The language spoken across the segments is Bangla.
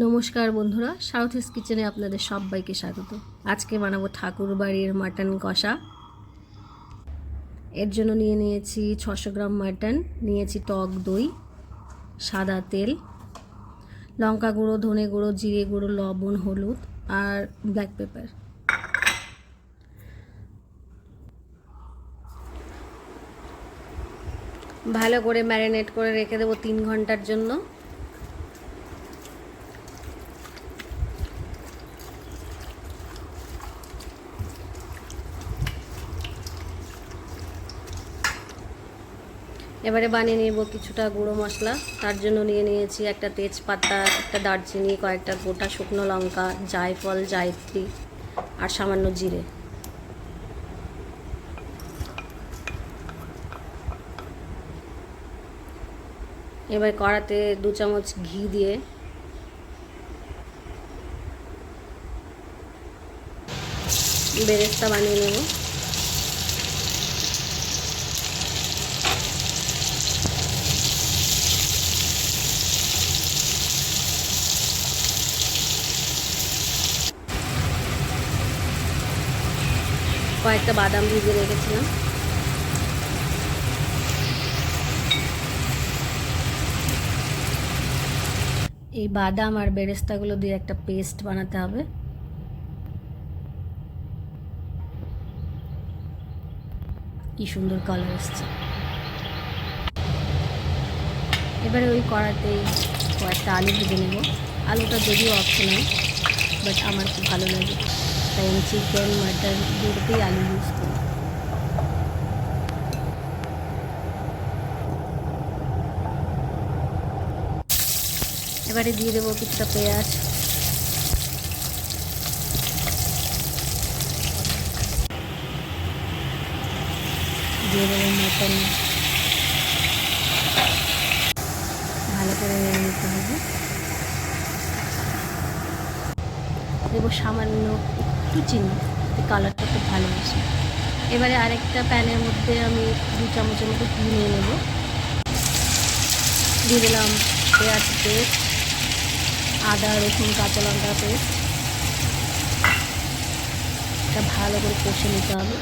নমস্কার বন্ধুরা, সাউথ ইস্ট কিচেনে আপনাদের সবাইকে স্বাগত। আজকে বানাবো ঠাকুর বাড়ির মাটন কষা। এর জন্য নিয়েছি 600 গ্রাম মাটন, নিয়েছি টক দই, সাদা তেল, লঙ্কা গুঁড়ো, ধনে গুঁড়ো, জিরে গুঁড়ো, লবণ, হলুদ আর ব্ল্যাক পেপার। ভালো করে ম্যারিনেট করে রেখে দেবো 3 ঘন্টার জন্য। এবারে বানিয়ে নেব কিছুটা গুঁড়ো মশলা। তার জন্য নিয়েছি একটা তেজপাতা, একটা দারচিনি, কয়েকটা গোটা শুকনো লঙ্কা, জায়ফল, জায়ত্রী আর সামান্য জিরে। এবার কড়াতে 2 চামচ ঘি দিয়ে বেরেস্তা বানিয়ে নেব। কয়েকটা বাদাম ভিজিয়ে রেখেছিলাম। এই বাদাম আর বেরেস্তাগুলো দিয়ে একটা পেস্ট বানাতে হবে। কি সুন্দর কালার এসছে। এবারে ওই কড়াতেই কয়েকটা আলু ভেজে নেব। আলুটা যদিও অপশনাল, বাট আমার খুব ভালো লাগে, তাই আমি চিকেন, মাটন দুটোতেই আলু ইউজ করি। এবারে দিয়ে দেবো কিছুটা পেঁয়াজ, দিয়ে দেবো মাটন, ভালো করে নেড়ে নিতে হবে। দেবো সামান্য একটু চিনি, কালারটা খুব ভালো আসে। এবারে আরেকটা প্যানের মধ্যে আমি 2 চামচের মতো ঘি নিয়ে নেব। দিয়ে দিলাম পেঁয়াজ পেস্ট, আদা রসুন কাঁচা লঙ্কা পেস্ট। এটা ভালো করে কষে নিতে হবে।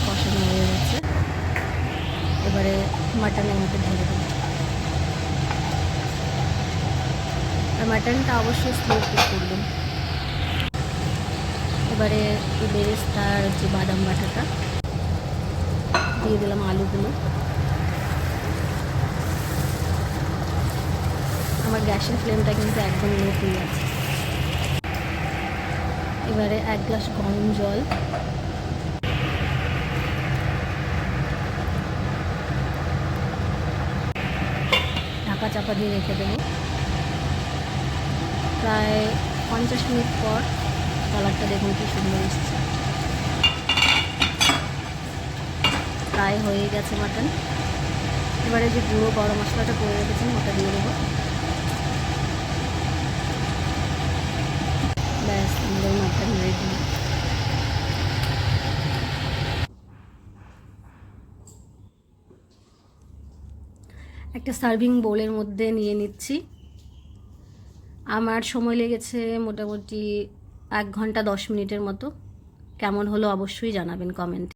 কষানো হয়ে গেছে, এবারে মাটনের মধ্যে ঢেলে দেবো। আর মাটনটা অবশ্যই স্লো কুক করবেন। এবারে এই বেরেস্তার যে বাদাম বাটাটা দিয়ে দিলাম, আলুগুলো। আমার গ্যাসের ফ্লেমটা কিন্তু একদম লোতেই আছে। এবারে 1 গ্লাস গরম জল, ঢাকা চাপা দিয়ে রেখে দেবো। প্রায় 50 মিনিট পর কালারটা দেখুন কি সুন্দর এসছে। প্রায় হয়ে গেছে মাটন। এবারে যে গুঁড়ো গরম মশলাটা করে রেখেছেন ওটা দিয়ে দেবো। ব্যাস, আমাদের মাটন রেডি। একটা সার্ভিং বোলের মধ্যে নিয়ে নিচ্ছি। আমার সময় লেগেছে মোটামুটি 1 ঘন্টা 10 মিনিটের মতো। কেমন হলো অবশ্যই জানাবেন কমেন্টে।